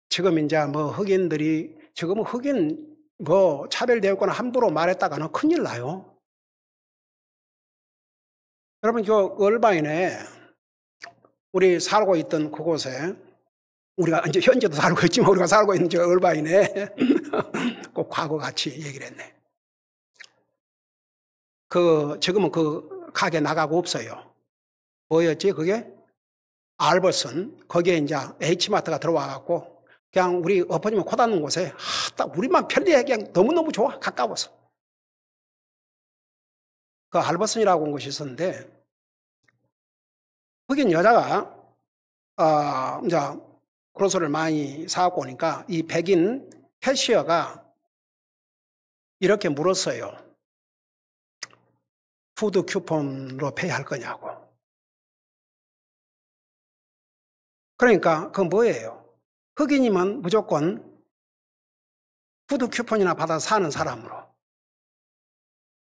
지금 이제 뭐 흑인들이 지금은 흑인 뭐 차별되었거나 함부로 말했다가는 큰일 나요. 여러분, 저 얼바인에 우리 살고 있던 그곳에, 우리가 이제 현재도 살고 있지만 우리가 살고 있는 저 얼바인에 꼭 과거 같이 얘기를 했네. 지금은 그 가게 나가고 없어요. 뭐였지 그게? 알버슨. 거기에 이제 H마트가 들어와갖고 그냥 우리 엎어지면 코 닿는 곳에 딱 우리만 편리해. 그냥 너무너무 좋아. 가까워서. 그 알버슨이라고 온 곳이 있었는데, 흑인 여자가 이제 그로서를 많이 사갖고 오니까 이 백인 캐시어가 이렇게 물었어요. 푸드 쿠폰으로 페이할 거냐고. 그러니까 그건 뭐예요? 흑인이면 무조건 푸드 쿠폰이나 받아서 사는 사람으로.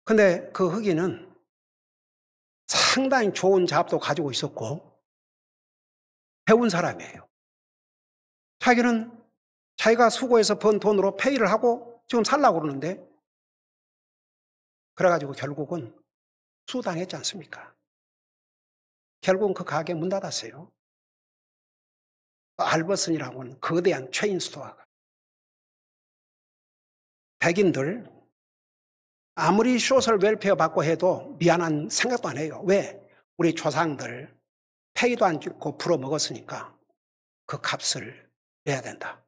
근데 그 흑인은 상당히 좋은 잡도 가지고 있었고 배운 사람이에요. 자기가 수고해서 번 돈으로 페이를 하고 지금 살라고 그러는데, 그래가지고 결국은 수당했지 않습니까? 결국은 그 가게 문 닫았어요. 알버슨이라고 하는 거대한 체인 스토어가. 백인들 아무리 소셜 웰페어 받고 해도 미안한 생각도 안 해요. 왜? 우리 조상들 페이도 안 주고 풀어먹었으니까 그 값을 내야 된다.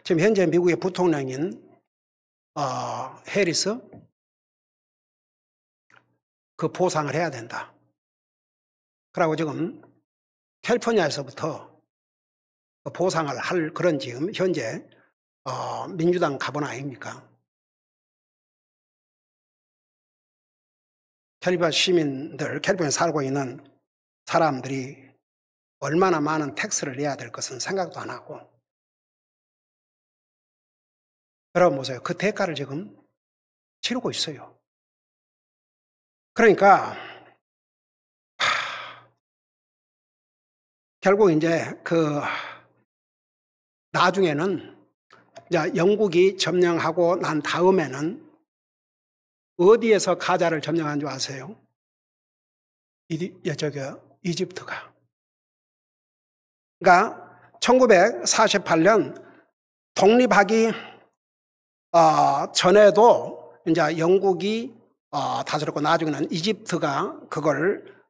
지금 현재 미국의 부통령인 해리스, 그 보상을 해야 된다. 그러고 지금 캘리포니아에서부터 그 보상을 할 그런 지금 현재 민주당 가본 아닙니까? 캘리포니아 시민들, 캘리포니아에 살고 있는 사람들이 얼마나 많은 텍스를 내야 될 것은 생각도 안 하고. 여러분 보세요. 그 대가를 지금 치르고 있어요. 그러니까 결국 이제 나중에는 이제 영국이 점령하고 난 다음에는 어디에서 가자를 점령한 줄 아세요? 이집트가. 그러니까 1948년 독립하기 전에도 이제 영국이 다스렸고, 나중에는 이집트가 그걸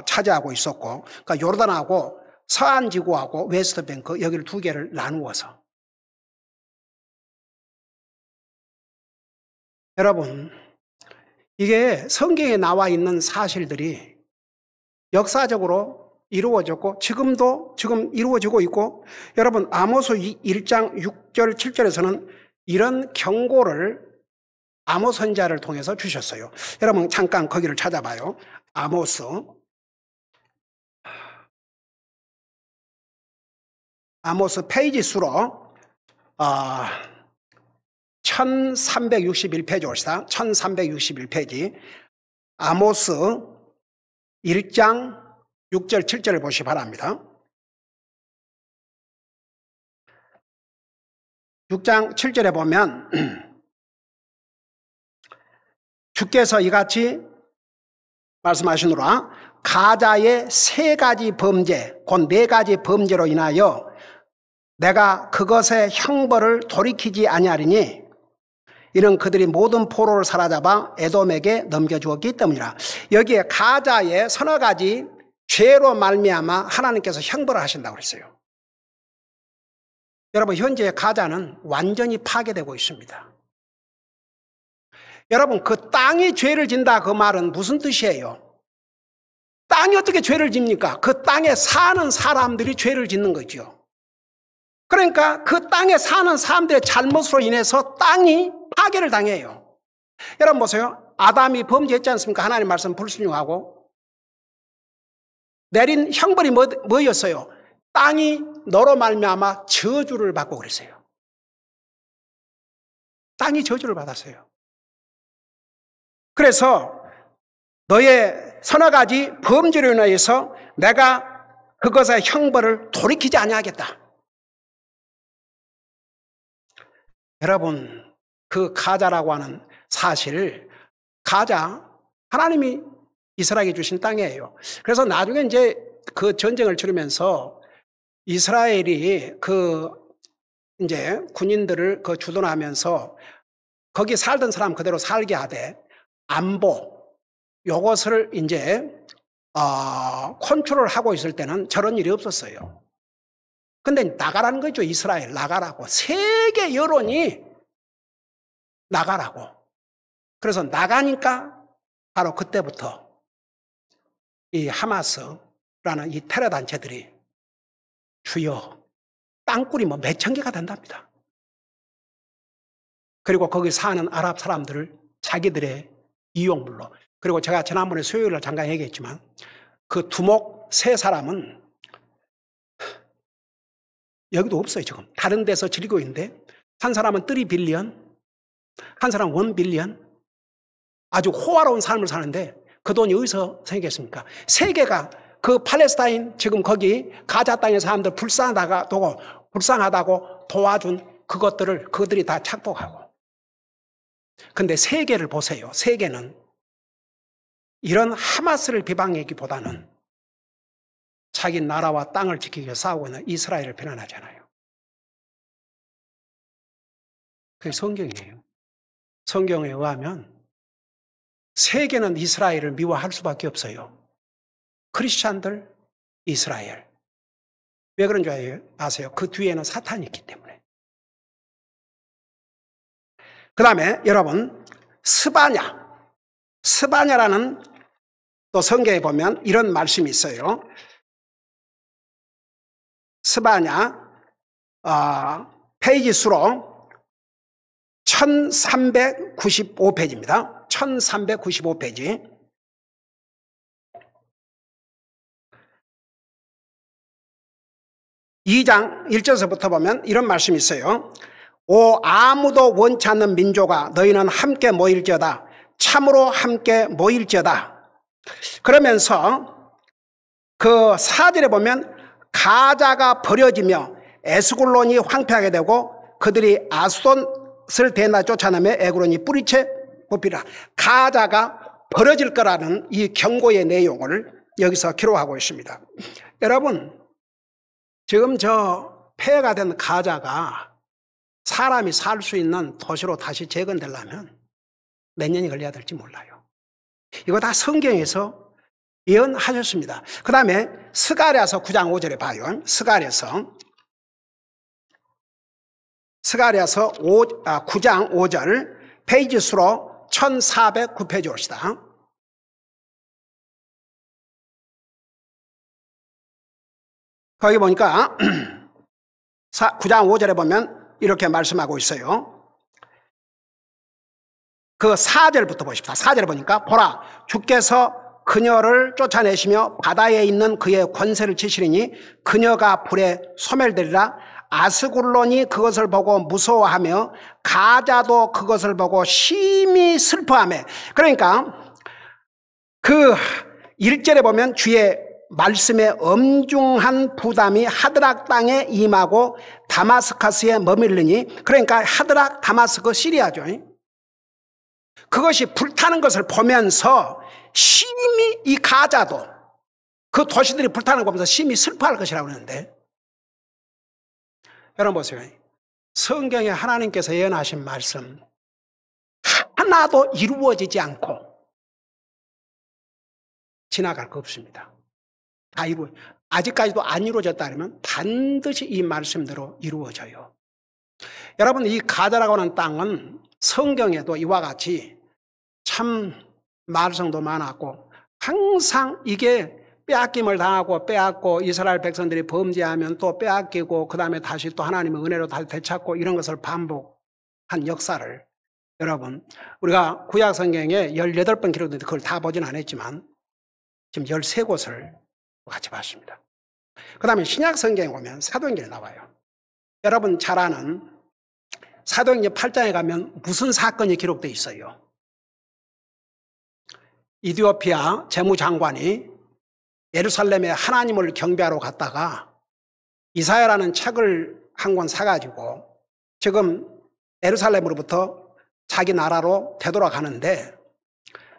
차지하고 있었고, 그러니까 요르단하고 서안 지구하고 웨스트뱅크 여기를 두 개를 나누어서. 여러분, 이게 성경에 나와 있는 사실들이 역사적으로 이루어졌고 지금 이루어지고 있고, 여러분 아모스 1장 6절 7절에서는 이런 경고를 아모스 선지자를 통해서 주셨어요. 여러분 잠깐 거기를 찾아봐요. 아모스 페이지 수로 1361페이지 옵시다. 1361페이지 아모스 1장 6절 7절을 보시기 바랍니다. 6장 7절에 보면 주께서 이같이 말씀하시노라. 가자의 3가지 범죄 곧 4가지 범죄로 인하여 내가 그것의 형벌을 돌이키지 아니하리니 이는 그들이 모든 포로를 사로잡아 에돔에게 넘겨주었기 때문이라. 여기에 가자의 서너 가지 죄로 말미암아 하나님께서 형벌을 하신다고 그랬어요. 여러분 현재 가자는 완전히 파괴되고 있습니다. 여러분 그 땅이 죄를 진다 그 말은 무슨 뜻이에요? 땅이 어떻게 죄를 집니까? 그 땅에 사는 사람들이 죄를 짓는 거죠. 그러니까 그 땅에 사는 사람들의 잘못으로 인해서 땅이 파괴를 당해요. 여러분 보세요. 아담이 범죄했지 않습니까? 하나님 말씀 불순종하고 내린 형벌이 뭐였어요? 땅이 너로 말미암아 저주를 받고 그랬어요. 땅이 저주를 받았어요. 그래서 너의 서너 가지 범죄로 인하여서 내가 그것의 형벌을 돌이키지 아니하겠다. 여러분 그 가자라고 하는 사실, 가자 하나님이 이스라엘에게 주신 땅이에요. 그래서 나중에 이제 그 전쟁을 치르면서 이스라엘이 그 이제 군인들을 그 주둔하면서 거기 살던 사람 그대로 살게 하되 안보 요것을 이제 컨트롤 하고 있을 때는 저런 일이 없었어요. 근데 나가라는 거죠. 이스라엘 나가라고. 세계 여론이 나가라고. 그래서 나가니까 바로 그때부터 이 하마스라는 이 테러 단체들이 주요 땅굴이 뭐 몇천 개가 된답니다. 그리고 거기 사는 아랍 사람들을 자기들의 이용물로. 그리고 제가 지난번에 수요일날 잠깐 얘기했지만 그 두목 3사람은 여기도 없어요. 지금 다른 데서 즐기고 있는데 한 사람은 3빌리언, 한 사람은 1빌리언, 아주 호화로운 삶을 사는데 그 돈이 어디서 생겼습니까? 세계가 그 팔레스타인 지금 거기 가자 땅의 사람들 불쌍하다고 도와준 그것들을 그들이 다 착복하고. 근데 세계를 보세요. 세계는 이런 하마스를 비방하기보다는 자기 나라와 땅을 지키기 위해 싸우고 있는 이스라엘을 비난하잖아요. 그게 성경이에요. 성경에 의하면 세계는 이스라엘을 미워할 수밖에 없어요. 크리스찬들, 이스라엘. 왜 그런 줄 아세요? 그 뒤에는 사탄이 있기 때문에. 그 다음에 여러분 스바냐라는 또 성경에 보면 이런 말씀이 있어요. 스바냐 페이지 수로 1395페이지입니다. 1395페이지. 이 장 1절에서부터 보면 이런 말씀이 있어요. 오 아무도 원치 않는 민족아 너희는 함께 모일지어다. 참으로 함께 모일지어다. 그러면서 그 4절에 보면 가자가 버려지며 에스골론이 황폐하게 되고 그들이 아스돗을 대나 쫓아내며 에그론이 뿌리채 뽑히라. 가자가 버려질 거라는 이 경고의 내용을 여기서 기록하고 있습니다. 여러분 지금 저 폐해가 된 가자가 사람이 살 수 있는 도시로 다시 재건되려면 몇 년이 걸려야 될지 몰라요. 이거 다 성경에서 예언하셨습니다. 그 다음에 스가랴서 9장 5절에 봐요. 스가랴서 9장 5절 페이지 수로 1409페이지 옵시다. 거기 보니까 9장 5절에 보면 이렇게 말씀하고 있어요. 그 4절부터 보십시다. 4절에 보니까 보라 주께서 그녀를 쫓아내시며 바다에 있는 그의 권세를 치시리니 그녀가 불에 소멸되리라. 아스굴론이 그것을 보고 무서워하며 가자도 그것을 보고 심히 슬퍼하며. 그러니까 그 1절에 보면 주의 말씀에 엄중한 부담이 하드락 땅에 임하고 다마스커스에 머밀르니, 그러니까 하드락, 다마스커, 시리아죠. 그것이 불타는 것을 보면서 심히, 이 가자도 그 도시들이 불타는 거 보면서 심히 슬퍼할 것이라고 하는데, 여러분 보세요. 성경에 하나님께서 예언하신 말씀 하나도 이루어지지 않고 지나갈 거 없습니다. 다 아직까지도 안 이루어졌다면 반드시 이 말씀대로 이루어져요. 여러분, 이 가자라고 하는 땅은 성경에도 이와 같이 참 말썽도 많았고 항상 이게 빼앗김을 당하고 빼앗고 이스라엘 백성들이 범죄하면 또 빼앗기고 그 다음에 다시 또 하나님의 은혜로 다시 되찾고 이런 것을 반복한 역사를, 여러분 우리가 구약 성경에 18번 기록되는데 그걸 다 보진 않았지만 지금 13곳을 같이 봤습니다. 그 다음에 신약 성경에 보면 사도행전에 나와요. 여러분 잘 아는 사도행전 8장에 가면 무슨 사건이 기록되어 있어요? 이디오피아 재무장관이 예루살렘에 하나님을 경배하러 갔다가 이사야라는 책을 한 권 사가지고 지금 예루살렘으로부터 자기 나라로 되돌아가는데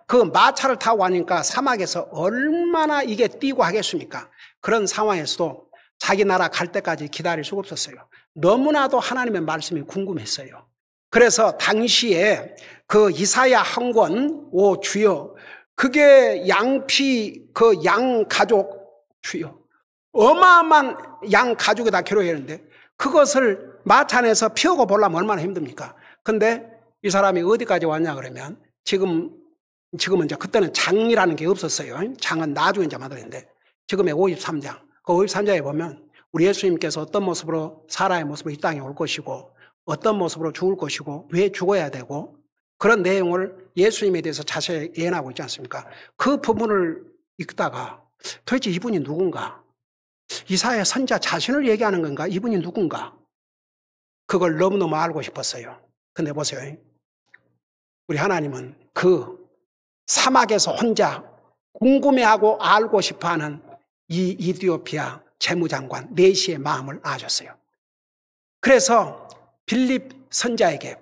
그 마차를 타고 가니까 사막에서 얼마나 이게 뛰고 하겠습니까? 그런 상황에서도 자기 나라 갈 때까지 기다릴 수가 없었어요. 너무나도 하나님의 말씀이 궁금했어요. 그래서 당시에 그 이사야 한 권, 오 주여, 그게 양피 그 양 가족 주여, 어마어마한 양 가족이 다 기록했는데 그것을 마차 안에서 피우고 보려면 얼마나 힘듭니까? 근데 이 사람이 어디까지 왔냐 그러면 지금은 이제 그때는 장이라는 게 없었어요. 장은 나중에 이제 만들었는데 지금의 53장, 그 53장에 보면 우리 예수님께서 어떤 모습으로 사람의 모습으로 이 땅에 올 것이고 어떤 모습으로 죽을 것이고 왜 죽어야 되고 그런 내용을 예수님에 대해서 자세히 예언하고 있지 않습니까? 그 부분을 읽다가 도대체 이분이 누군가? 이사야 선지자 자신을 얘기하는 건가? 이분이 누군가? 그걸 너무너무 알고 싶었어요. 근데 보세요. 우리 하나님은 그 사막에서 혼자 궁금해하고 알고 싶어하는 이 이디오피아 재무장관 네시의 마음을 아셨어요. 그래서 빌립 선자에게,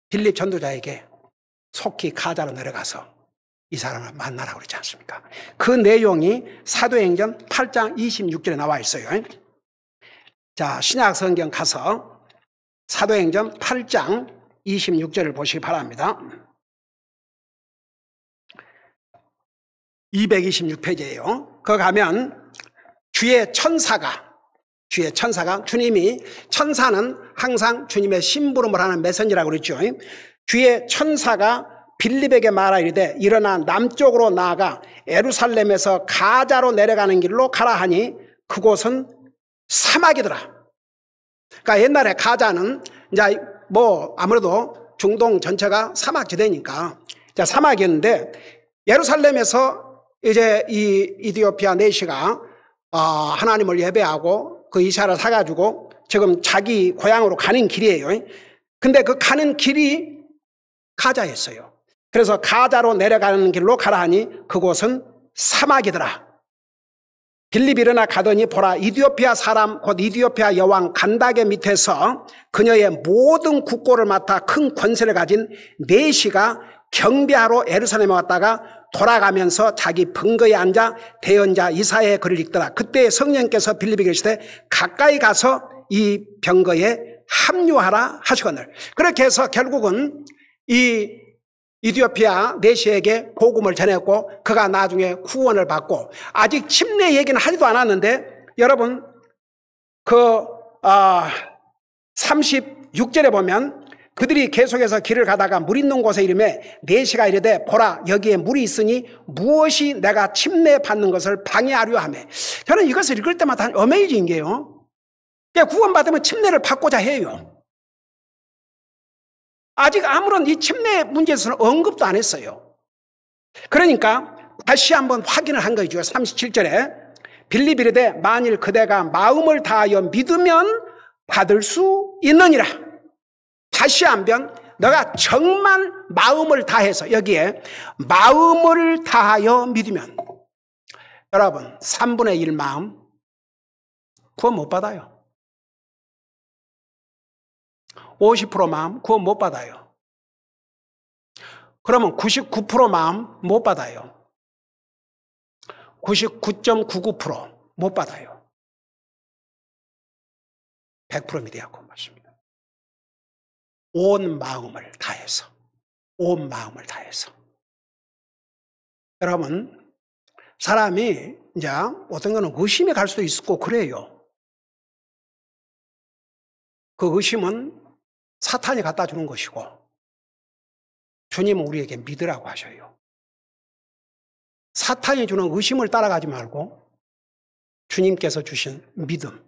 빌립 전도자에게 속히 가자로 내려가서 이 사람을 만나라고 그러지 않습니까? 그 내용이 사도행전 8장 26절에 나와 있어요. 자, 신약 성경 가서 사도행전 8장 26절을 보시기 바랍니다. 226페이지예요. 거기 가면 주의 천사가 주님이, 천사는 항상 주님의 심부름을 하는 메신저라고 그랬죠. 주의 천사가 빌립에게 말하이르되 일어나 남쪽으로 나아가 예루살렘에서 가자로 내려가는 길로 가라 하니 그곳은 사막이더라. 그러니까 옛날에 가자는 이제 뭐 아무래도 중동 전체가 사막지대니까 사막이었는데 예루살렘에서 이제 이 이디오피아 네시가 하나님을 예배하고 그 이사를 사가지고 지금 자기 고향으로 가는 길이에요. 근데 그 가는 길이 가자였어요. 그래서 가자로 내려가는 길로 가라 하니 그곳은 사막이더라. 빌립이 일어나 가더니 보라 이디오피아 사람 곧 이디오피아 여왕 간다게 밑에서 그녀의 모든 국고를 맡아 큰 권세를 가진 네시가 경배하러 예루살렘에 왔다가 돌아가면서 자기 번거에 앉아 대언자 이사야의 글을 읽더라. 그때 성령께서 빌립에게 이르시되 가까이 가서 이 병거에 합류하라 하시거늘. 그렇게 해서 결국은 이 이디오피아 네시에게 복음을 전했고 그가 나중에 구원을 받고, 아직 침례 얘기는 하지도 않았는데 여러분 36절에 보면 그들이 계속해서 길을 가다가 물 있는 곳에 이르매 내시가 이르되 보라 여기에 물이 있으니 무엇이 내가 침례 받는 것을 방해하려 하매. 저는 이것을 읽을 때마다 어메이징인 게요. 구원받으면 침례를 받고자 해요. 아직 아무런 이 침례 문제에 대해서는 언급도 안 했어요. 그러니까 다시 한번 확인을 한 거죠. 37절에 빌립이 이르되 만일 그대가 마음을 다하여 믿으면 받을 수 있느니라. 다시 한번 너가 정말 마음을 다해서, 여기에 마음을 다하여 믿으면, 여러분 3분의 1 마음 구원 못 받아요. 50% 마음 구원 못 받아요. 그러면 99% 마음 못 받아요. 99.99% 못 받아요. 100% 믿어야 구원 받습니다. 온 마음을 다해서, 온 마음을 다해서. 여러분, 사람이 이제 어떤 거는 의심이 갈 수도 있고 그래요. 그 의심은 사탄이 갖다 주는 것이고 주님은 우리에게 믿으라고 하셔요. 사탄이 주는 의심을 따라가지 말고 주님께서 주신 믿음,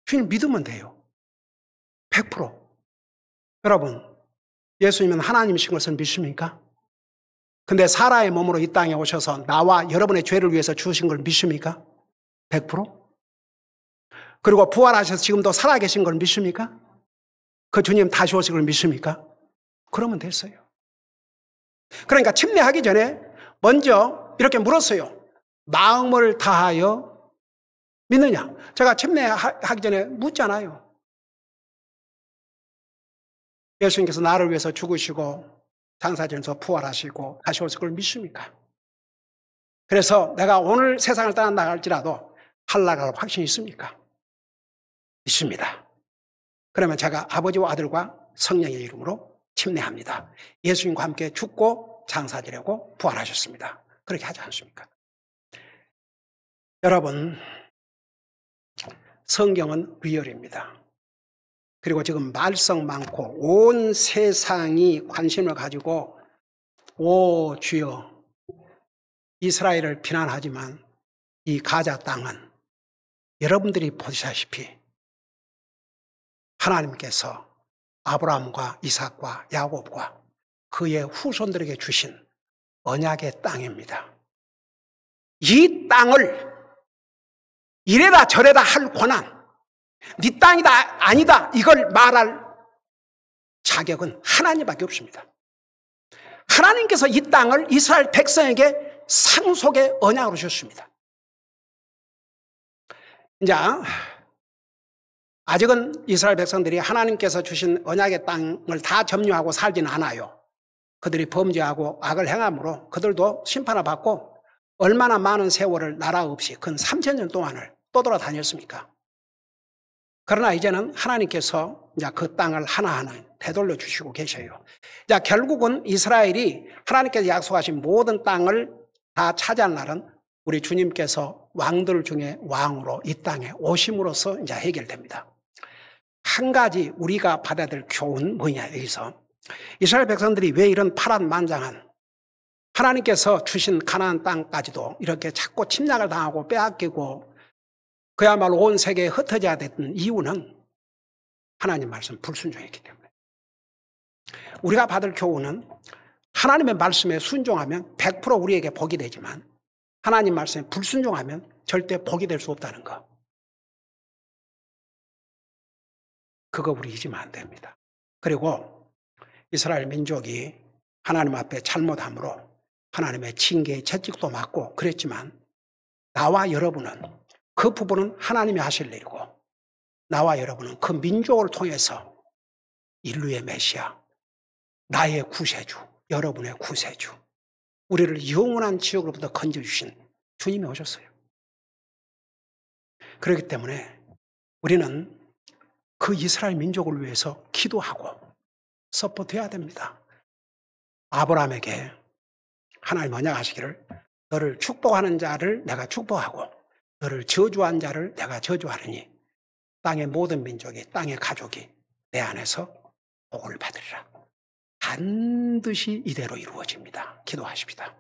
주님 믿으면 돼요. 100%. 여러분, 예수님은 하나님이신 것을 믿습니까? 근데 사라의 몸으로 이 땅에 오셔서 나와 여러분의 죄를 위해서 주신 걸 믿습니까? 100%? 그리고 부활하셔서 지금도 살아계신 걸 믿습니까? 그 주님 다시 오실 걸 믿습니까? 그러면 됐어요. 그러니까 침례하기 전에 먼저 이렇게 물었어요. 마음을 다하여 믿느냐? 제가 침례하기 전에 묻잖아요. 예수님께서 나를 위해서 죽으시고 장사지에서 부활하시고 다시 오실 걸 믿습니까? 그래서 내가 오늘 세상을 떠나 나갈지라도 탈락할 확신이 있습니까? 있습니다. 그러면 제가 아버지와 아들과 성령의 이름으로 침례합니다. 예수님과 함께 죽고 장사 지내고 부활하셨습니다. 그렇게 하지 않습니까? 여러분, 성경은 리얼입니다. 그리고 지금 말썽 많고 온 세상이 관심을 가지고 오 주여 이스라엘을 비난하지만 이 가자 땅은 여러분들이 보시다시피 하나님께서 아브라함과 이삭과 야곱과 그의 후손들에게 주신 언약의 땅입니다. 이 땅을 이래라 저래라 할 권한, 네 땅이다 아니다 이걸 말할 자격은 하나님밖에 없습니다. 하나님께서 이 땅을 이스라엘 백성에게 상속의 언약으로 주셨습니다. 이제 아직은 이스라엘 백성들이 하나님께서 주신 언약의 땅을 다 점유하고 살지는 않아요. 그들이 범죄하고 악을 행함으로 그들도 심판을 받고 얼마나 많은 세월을 나라 없이 근 3000년 동안을 떠돌아다녔습니까? 그러나 이제는 하나님께서 이제 그 땅을 하나하나 되돌려 주시고 계셔요. 자, 결국은 이스라엘이 하나님께서 약속하신 모든 땅을 다 차지할 날은 우리 주님께서 왕들 중에 왕으로 이 땅에 오심으로써 이제 해결됩니다. 한 가지 우리가 받아야 될 교훈은 뭐냐, 여기서. 이스라엘 백성들이 왜 이런 파란만장한 하나님께서 주신 가나안 땅까지도 이렇게 자꾸 침략을 당하고 빼앗기고 그야말로 온 세계에 흩어져야 됐던 이유는 하나님 말씀 불순종했기 때문에. 우리가 받을 교훈은 하나님의 말씀에 순종하면 100% 우리에게 복이 되지만 하나님 말씀에 불순종하면 절대 복이 될 수 없다는 거. 그거 우리 잊으면 안 됩니다. 그리고 이스라엘 민족이 하나님 앞에 잘못함으로 하나님의 징계의 채찍도 맞고 그랬지만 나와 여러분은 그 부분은 하나님이 하실 일이고 나와 여러분은 그 민족을 통해서 인류의 메시아, 나의 구세주, 여러분의 구세주, 우리를 영원한 지옥으로부터 건져주신 주님이 오셨어요. 그렇기 때문에 우리는 그 이스라엘 민족을 위해서 기도하고 서포트해야 됩니다. 아브라함에게 하나님 언약하시기를 너를 축복하는 자를 내가 축복하고 너를 저주한 자를 내가 저주하느니 땅의 모든 민족이 땅의 가족이 내 안에서 복을 받으리라. 반드시 이대로 이루어집니다. 기도하십시다.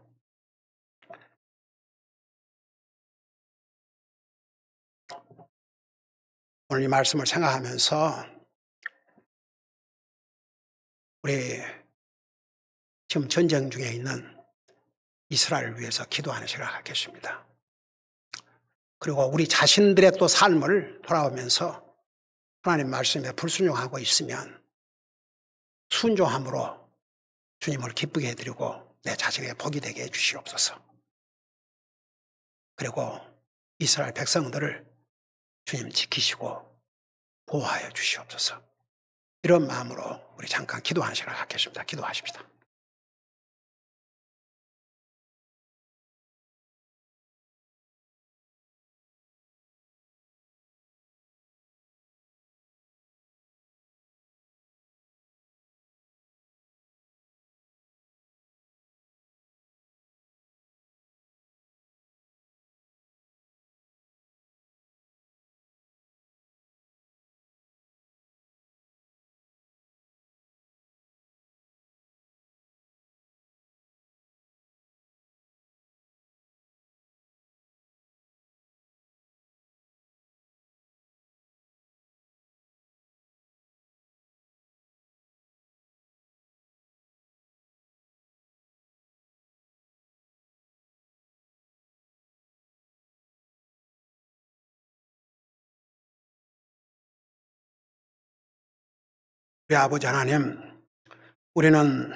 오늘 이 말씀을 생각하면서 우리 지금 전쟁 중에 있는 이스라엘을 위해서 기도하는 시간을 갖겠습니다. 그리고 우리 자신들의 또 삶을 돌아오면서 하나님 말씀에 불순종하고 있으면 순종함으로 주님을 기쁘게 해드리고 내 자식에게 복이 되게 해주시옵소서. 그리고 이스라엘 백성들을 주님 지키시고 보호하여 주시옵소서. 이런 마음으로 우리 잠깐 기도하는 시간을 갖겠습니다. 기도하십시다. 우리 아버지 하나님, 우리는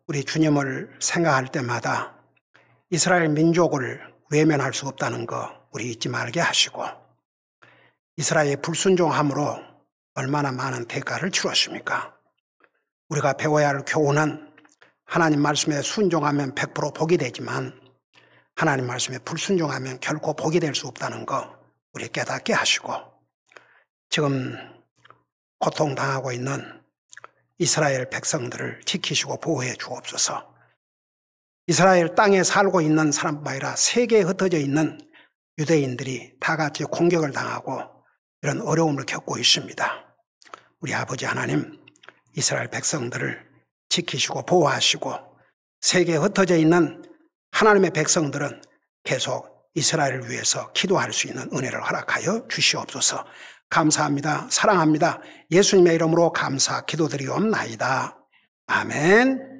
우리 주님을 생각할 때마다 이스라엘 민족을 외면할 수 없다는 거 우리 잊지 말게 하시고, 이스라엘의 불순종함으로 얼마나 많은 대가를 치렀습니까? 우리가 배워야 할 교훈은 하나님 말씀에 순종하면 100% 복이 되지만 하나님 말씀에 불순종하면 결코 복이 될 수 없다는 거 우리 깨닫게 하시고, 지금 고통당하고 있는 이스라엘 백성들을 지키시고 보호해 주옵소서. 이스라엘 땅에 살고 있는 사람뿐 아니라 세계에 흩어져 있는 유대인들이 다 같이 공격을 당하고 이런 어려움을 겪고 있습니다. 우리 아버지 하나님, 이스라엘 백성들을 지키시고 보호하시고 세계에 흩어져 있는 하나님의 백성들은 계속 이스라엘을 위해서 기도할 수 있는 은혜를 허락하여 주시옵소서. 감사합니다. 사랑합니다. 예수님의 이름으로 감사 기도드리옵나이다. 아멘.